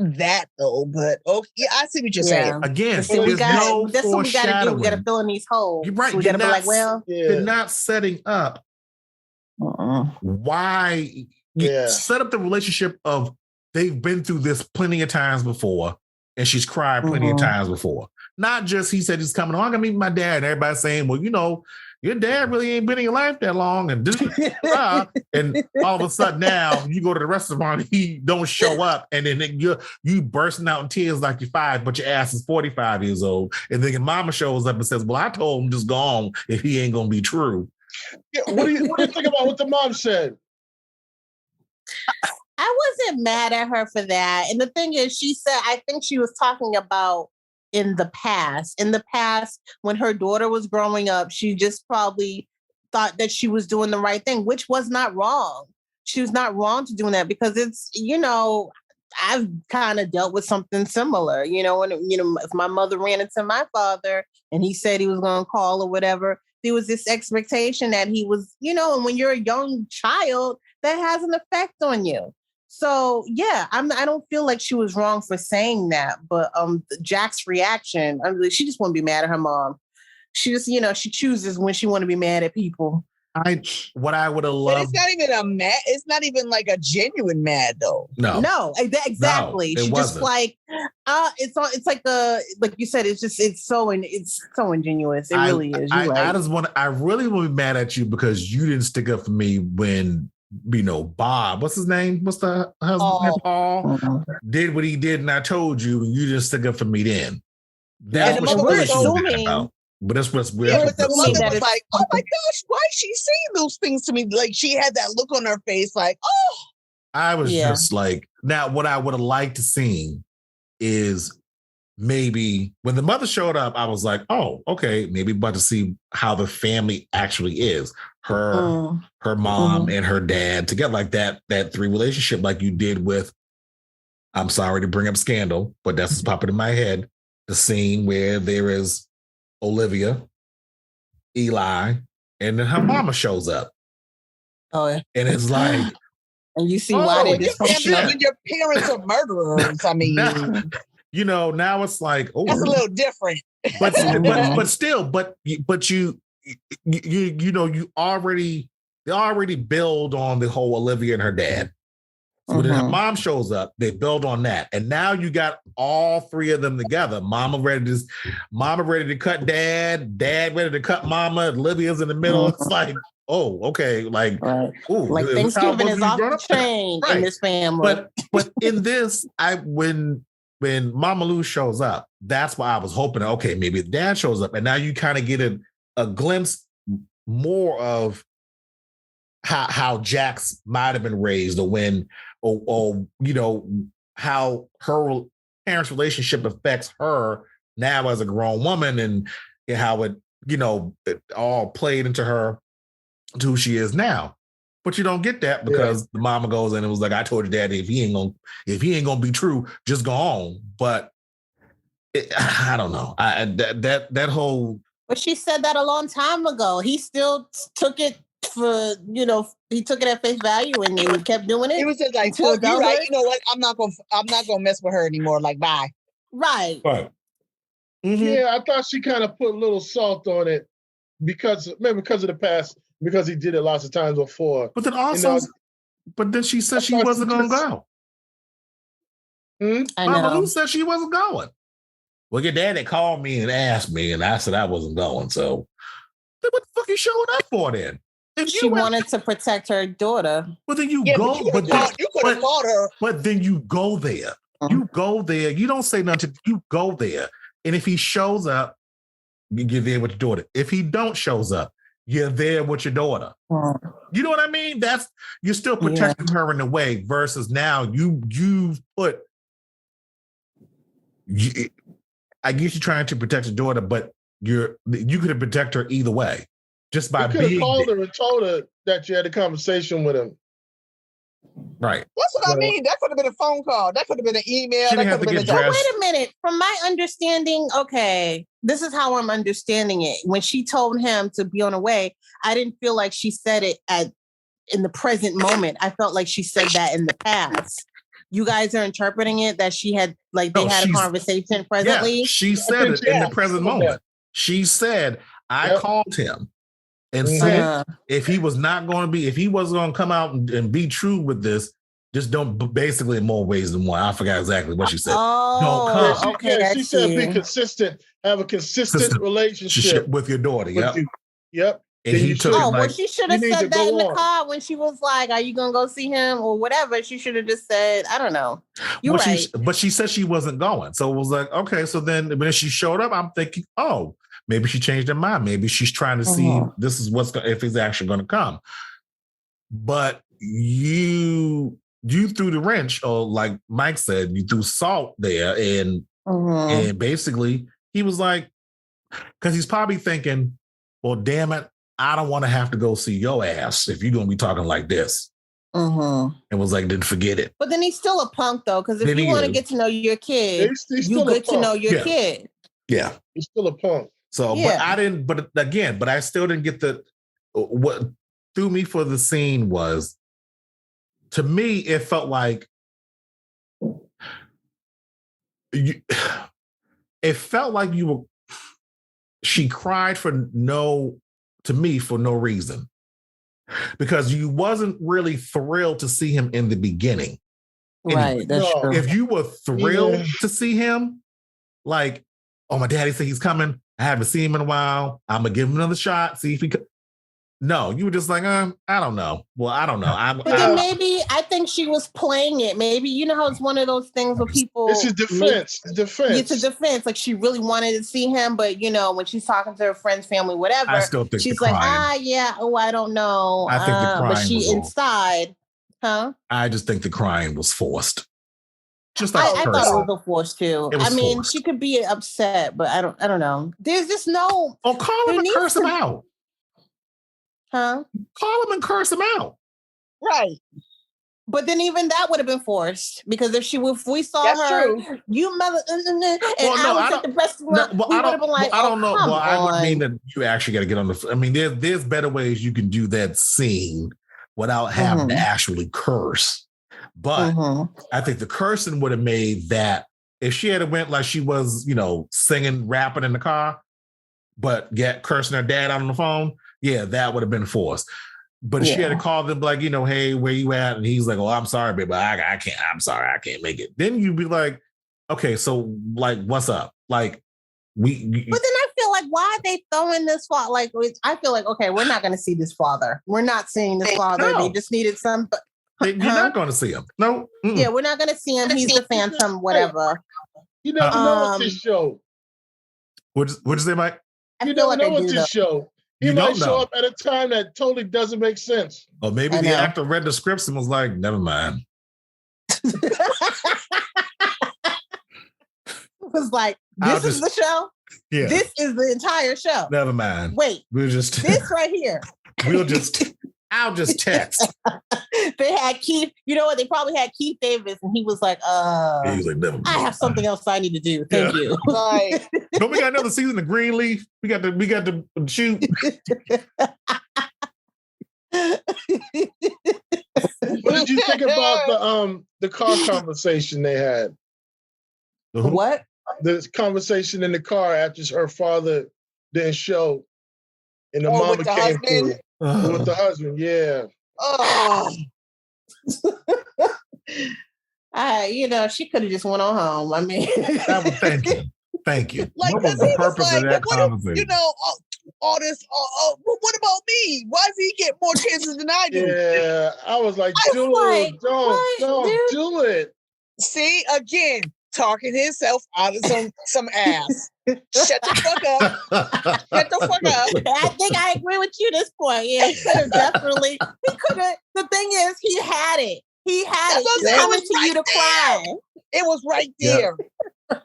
that though. But okay, I see what you're saying. Again, that's what we got to do. We got to fill in these holes. You're right. So we got to be like, you're not setting up why you set up the relationship of they've been through this plenty of times before, and she's cried plenty of times before. Not just he said he's coming on. I'm gonna meet my dad. And everybody's saying, well, your dad really ain't been in your life that long. And and all of a sudden now you go to the restaurant, he don't show up, and then you bursting out in tears like you're 5, but your ass is 45 years old. And then your mama shows up and says, well, I told him just go on if he ain't gonna be true. Yeah, what do you think about what the mom said? I wasn't mad at her for that. And the thing is, she said, I think she was talking about in the past. In the past, when her daughter was growing up, she just probably thought that she was doing the right thing, which was not wrong. She was not wrong to doing that because it's, I've kind of dealt with something similar. When if my mother ran into my father and he said he was going to call or whatever, there was this expectation that he was, and when you're a young child, that has an effect on you. So yeah, I don't feel like she was wrong for saying that, but Jack's reaction, she just want to be mad at her mom. She just, she chooses when she want to be mad at people. What I would have loved. But it's not even it's not even like a genuine mad though. No, exactly. No, she wasn't. Just like, it's like like you said, it's so ingenuous. It really is. I really want to be mad at you because you didn't stick up for me when, Bob, what's his name? What's the husband's name? Paul did what he did, and I told you, and you didn't stick up for me then. That's what we're she was mad about. But that's what's weird. Yeah, but the mother was like, "Oh my gosh, why is she saying those things to me?" Like she had that look on her face, like, "Oh." I was just like, now what I would have liked to see is maybe when the mother showed up, I was like, oh, okay, maybe about to see how the family actually is. Her mom and her dad together, like that 3 relationship, like you did with, I'm sorry to bring up Scandal, but that's what's popping in my head. The scene where there is Olivia, Eli, and then her mama shows up. Oh, yeah. And it's like, and you see why they dysfunctional. When your parents are murderers, I mean, now it's like, oh, that's a little different. But still, you already build on the whole Olivia and her dad. So when her mom shows up, they build on that, and now you got all 3 of them together. Mama ready to cut dad ready to cut mama. Olivia's in the middle. It's like, oh, okay, like, like Thanksgiving is off the chain in this family. But in this, when Mama Lou shows up, that's why I was hoping, okay, maybe dad shows up, and now you kind of get a glimpse more of how Jax might have been raised, or how her parents' relationship affects her now as a grown woman, and how it all played into her to who she is now. But you don't get that because the mama goes in and was like, I told your daddy if he ain't gonna be true, just go on. But I don't know. That whole. But she said that a long time ago. He still took it for, he took it at face value and he kept doing it. He was just like, you're right. You know what? I'm not gonna mess with her anymore. Like, bye. Right. Mm-hmm. Yeah, I thought she kind of put a little salt on it because of the past, because he did it lots of times before. But then also, but then she said she wasn't going to go. Mama Lou said she wasn't going. Well, your daddy called me and asked me, and I said I wasn't going. So, then what the fuck you showing up for then? If she wanted to protect her daughter. Well, then you go. You could have called her. But then you go there. You go there. You don't say nothing. You go there. And if he shows up, you're there with your daughter. If he don't shows up, you're there with your daughter. You know what I mean? You're still protecting her in a way. Versus now, you put. I guess you're trying to protect your daughter, but you could have protected her either way, just by being. You could have called her and told her that you had a conversation with him. Right. That's what I mean. That could have been a phone call. That could have been an email. That could have been a wait a minute. From my understanding, okay, this is how I'm understanding it. When she told him to be on her way, I didn't feel like she said it in the present moment. I felt like she said that in the past. You guys are interpreting it that she had, like, they had a conversation presently. Yeah, she said it in the present moment. She said, I called him and said if he wasn't going to come out and be true with this, Just don't, basically in more ways than one. I forgot exactly what she said. Oh, don't come. okay. She said be consistent, have a consistent relationship with your daughter. Yep. Yep. And he took well, she should have said that in the car when she was like, "Are you gonna go see him or whatever?" She should have just said, "I don't know." You're right. But she said she wasn't going, so it was like, okay. So then when she showed up, I'm thinking, oh, maybe she changed her mind. Maybe she's trying to see this is if he's actually going to come. But you threw the wrench, or like Mike said, you threw salt there, and basically he was like, because he's probably thinking, well, damn it, I don't want to have to go see your ass if you're going to be talking like this. And was like, then forget it. But then he's still a punk, though, because if you want to get to know your kid, you get to know your kid. Yeah. He's still a punk. So, but I still didn't get what threw me for the scene was, to me, it felt like she cried for no reason, because you wasn't really thrilled to see him in the beginning. Right. That's true. If you were thrilled to see him, like, oh, my daddy said he's coming. I haven't seen him in a while. I'm going to give him another shot. See if he could. No, you were just like, I don't know. Well, I don't know. But then maybe I think she was playing it. Maybe, you know how it's one of those things where people. It's a defense. It's a defense. Like, she really wanted to see him, but when she's talking to her friends, family, whatever, I still think she's like, yeah, I don't know. I think the crying but she inside, huh? I just think the crying was forced. Just like I thought it was forced too. I mean, forced. she could be upset, but I don't know. There's just no. Oh, call him and curse him out. Huh? Call him and curse him out. Right. But then even that would have been forced, because if we saw her, you mother, and I was at the best one, we would have been like, I don't know. Well, I would mean on. that you actually got to get on the. I mean, there's better ways you can do that scene without having to actually curse. But I think the cursing would have made that, if she had went like she was, singing, rapping in the car, but cursing her dad out on the phone, yeah, that would have been forced. But if she had to call them like, hey, where you at? And he's like, oh, I'm sorry, baby, I can't. I'm sorry, I can't make it. Then you'd be like, okay, so like, what's up? Like, But then I feel like, why are they throwing this father? Like, I feel like, okay, we're not going to see this father. We're not seeing this father. No. They just needed some. You're not going to see him. No. Mm-mm. Yeah, we're not going to see him. He's the phantom, whatever. You never know with this show. What'd you say, Mike? You never know with this show. He might show up at a time that totally doesn't make sense. Or maybe the actor read the scripts and was like, never mind. It was like, this is the show? Yeah. This is the entire show. Never mind. Wait. This right here. I'll just text. They had Keith, you know what? They probably had Keith Davis, and he was like, he was like, never mind. I have something else I need to do. Thank you. Right. Don't we got another season of Greenleaf? We got to shoot. What did you think about the car conversation they had? What? The conversation in the car after her father didn't show, and the mama came through with the husband. Yeah. Oh. She could have just went on home. I mean, thank you. Like, what was the purpose of that conversation? All this. What about me? Why does he get more chances than I do? Yeah, I was like, don't do it. See, again, talking himself out of some ass. Shut the fuck up. Shut the fuck up. I think I agree with you at this point. Yeah, he could have definitely. He could have. The thing is, he had it. He had it. He's coming to you to cry. It was right there.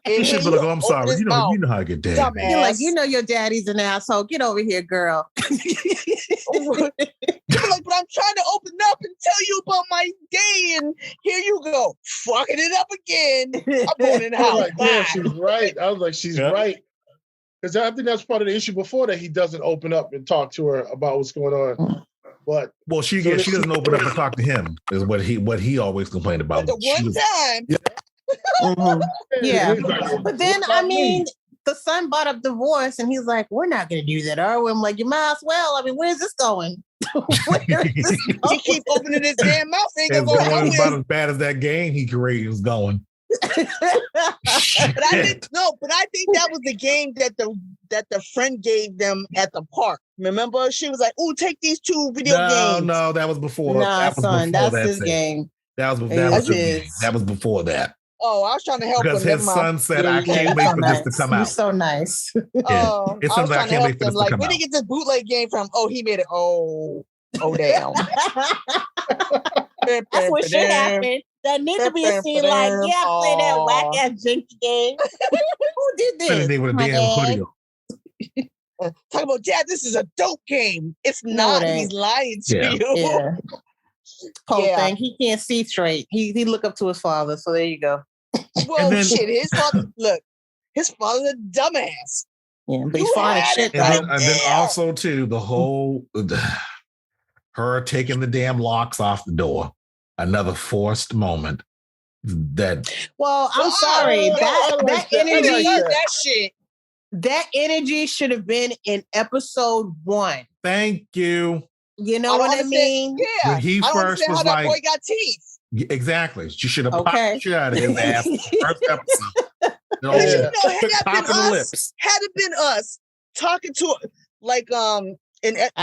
He should be like, oh, I'm sorry. You know how I get down. You're like, your daddy's an asshole. Get over here, girl. You're like, but I'm trying to open up and tell you about my day, and here you go, fucking it up again. I'm going in the house. Like, yeah, she's right. I was like, she's right. Because I think that's part of the issue before that he doesn't open up and talk to her about what's going on. But she doesn't open up and talk to him, is what he always complained about. But the one time. Yeah. But then, I mean, the son brought up divorce, and he's like, "We're not going to do that, are we?" I'm like, "You might as well. I mean, where's this going?" He keep opening his damn mouth. Ain't gonna go about nowhere. as bad as that game he created was going. But I think that was the game that the friend gave them at the park. Remember, she was like, "Ooh, take these 2 video games." No, that was before. Nah, that was son, before that's his game. That was his. That was before that. Oh, I was trying to help because him. His son said, "I can't wait for this to come out." You're so nice. Oh, it's I was trying to help them. Like, where did out. he get this bootleg game from? Oh, he made it. Oh, damn. That's what should happen. That need to be a scene like, yeah, play that whack ass jinky game. Who did this? They with a damn hoodie on. Talk about, Dad, this is a dope game. It's not. He's lying to you. Yeah. Whole thing. He can't see straight. He look up to his father. So there you go. Well, shit. His father, look, his father's a dumbass. Yeah, but he's fine as shit. And then also too, the whole her taking the damn locks off the door. Another forced moment. I'm sorry. That energy, that shit. That energy should have been in episode 1. Thank you. You know what I mean? Yeah. When he first was how that boy got teeth. Exactly. She should have popped the shit out of his ass first episode. Had it been us talking to like I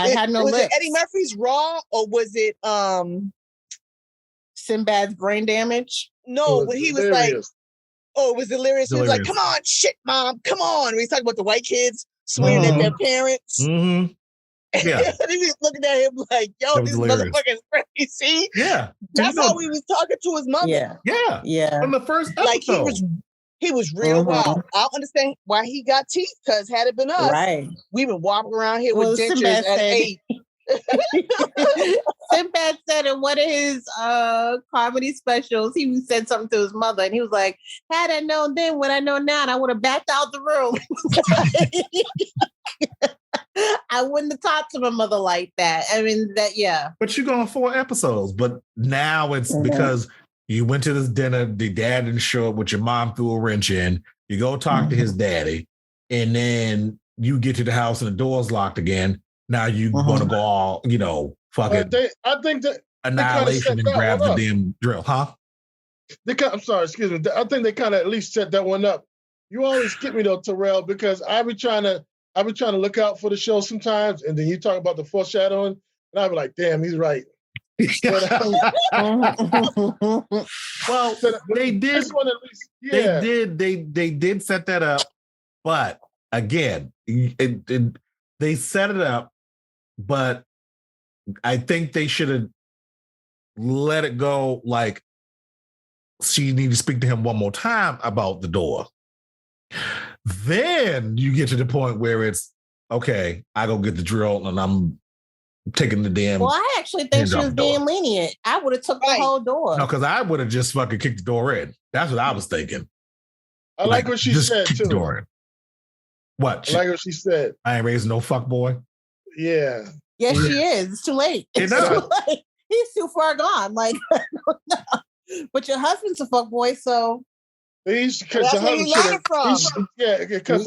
had no was lips. it Eddie Murphy's Raw or was it Sinbad's brain damage? No, but he was like, oh, it was delirious. He was like, "Come on, shit, mom, come on." He's talking about the white kids swearing at their parents. Mm-hmm. Yeah. And he was looking at him like, "Yo, this motherfucker's crazy." Yeah. That's how he was talking to his mother. Yeah. Yeah. From the first episode. Like he was real wild. I don't understand why he got teeth, because had it been us, we've been walking around here with dentures at 8. Sinbad said in one of his comedy specials, he said something to his mother, and he was like, "Had I known then what I know now, I would have backed out the room." I wouldn't have talked to my mother like that. I mean, But you're going 4 episodes. But now it's because you went to this dinner, the dad didn't show up, with your mom threw a wrench in. You go talk to his daddy, and then you get to the house and the door's locked again. Now you want to go all, fuck it. I think that annihilation and grab the damn drill, huh? I'm sorry, excuse me. I think they kind of at least set that one up. You always get me though, Terrell, because I be trying to look out for the show sometimes, and then you talk about the foreshadowing, and I be like, damn, he's right. Well, they did. This one at least, They did set that up, but again, they set it up, but I think they should have let it go. Like, she need to speak to him one more time about the door. Then you get to the point where it's okay. I go get the drill and I'm taking the damn. Well, I actually think she was being lenient. I would have took the whole door. No, because I would have just fucking kicked the door in. That's what I was thinking. I like what she said too. The door in. What? I like what she said. I ain't raising no fuck boy. Yeah. Yes, she is. It's too late. It's too late. He's too far gone. Like, but your husband's a fuck boy, so. Because the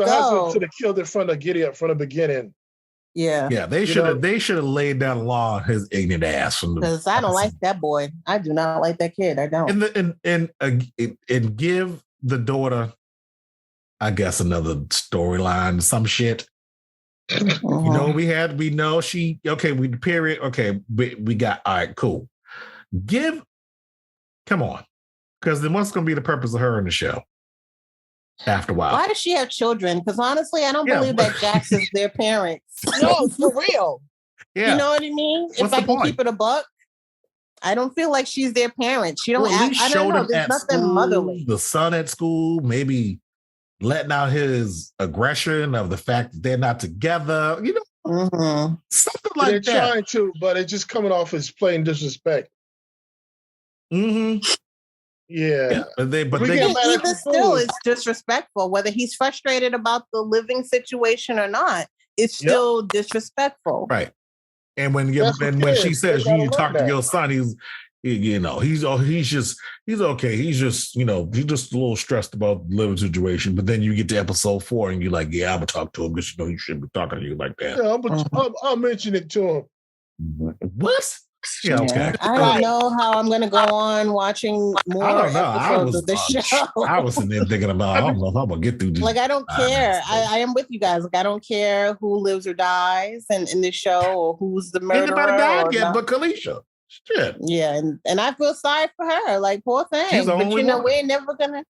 husband should have killed in front of Giddy up from the beginning. Yeah. Yeah, they should have laid down the law on his ignorant ass. Because I don't like that boy. I do not like that kid. I don't. And give the daughter, I guess, another storyline, some shit. We know she, we period. Okay, we got, all right, cool. Come on. Because then what's going to be the purpose of her in the show after a while? Why does she have children? Because honestly, I don't believe that Jax is their parents. No, for real. Yeah. You know what I mean? What's the point? Keep it a buck, I don't feel like she's their parent. She don't act, I don't know. There's nothing school, motherly. The son at school, maybe letting out his aggression of the fact that they're not together. Something like that. They're trying to, but it's just coming off as plain disrespect. Mm-hmm. Yeah. But even still, it's disrespectful. Whether he's frustrated about the living situation or not, it's still disrespectful. Right. And when she says you need to talk to your son, you know, he's okay. He's just, you know, he's just a little stressed about the living situation. But then you get to episode 4 and you're like, yeah, I'm gonna talk to him because you know he shouldn't be talking to you like that. Yeah, I'll mention it to him. What? Yeah, okay. I don't know how I'm gonna go on watching more episodes of this show. I was sitting there thinking about, I don't know if I'm gonna get through this. Like, I don't care. I am with you guys. Like, I don't care who lives or dies in this show or who's the murderer. Anybody died yet but Kalisha. Shit. Yeah, and I feel sorry for her. Like, poor thing. She's the but only you know, one. we're never gonna.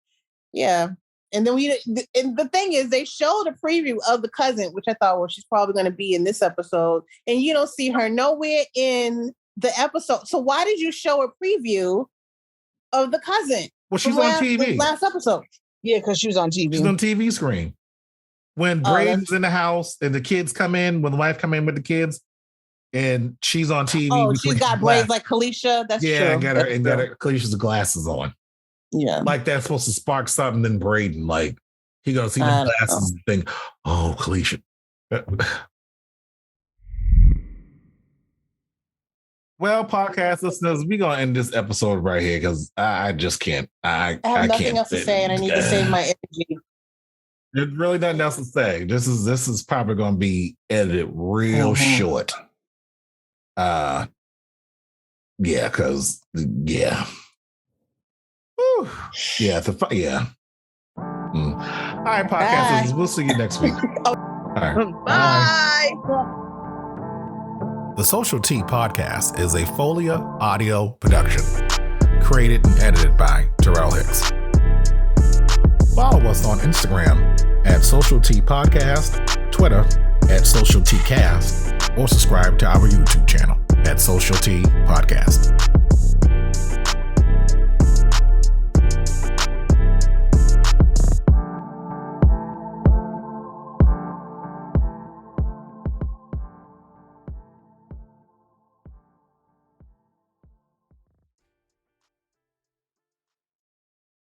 Yeah. And then and the thing is, they showed a preview of the cousin, which I thought, well, she's probably going to be in this episode, and you don't see her nowhere in the episode. So why did you show a preview of the cousin? Well, she's on TV. Last episode. Yeah, because she was on TV. She's on TV screen. When Braden's in the house and the kids come in, when the wife come in with the kids, and she's on TV. Oh, she's got braids like Kalisha. That's true. Yeah, got her Kalisha's glasses on. Yeah. Like that's supposed to spark something in Braden. Like he gonna see the glasses and think, oh, Kalisha. Well, podcast listeners, we're gonna end this episode right here because I just can't. I have nothing can't else to say, and I need to save my energy. There's really nothing else to say. This is probably gonna be edited real short. Yeah, because yeah. Whew. Yeah, yeah. All right, podcasters, we'll see you next week. All right. Bye. The Social Tea Podcast is a Folia audio production, created and edited by Terrell Hicks. Follow us on Instagram at Social Tea Podcast, Twitter at Social Tea Cast, or subscribe to our YouTube channel at Social Tea Podcast.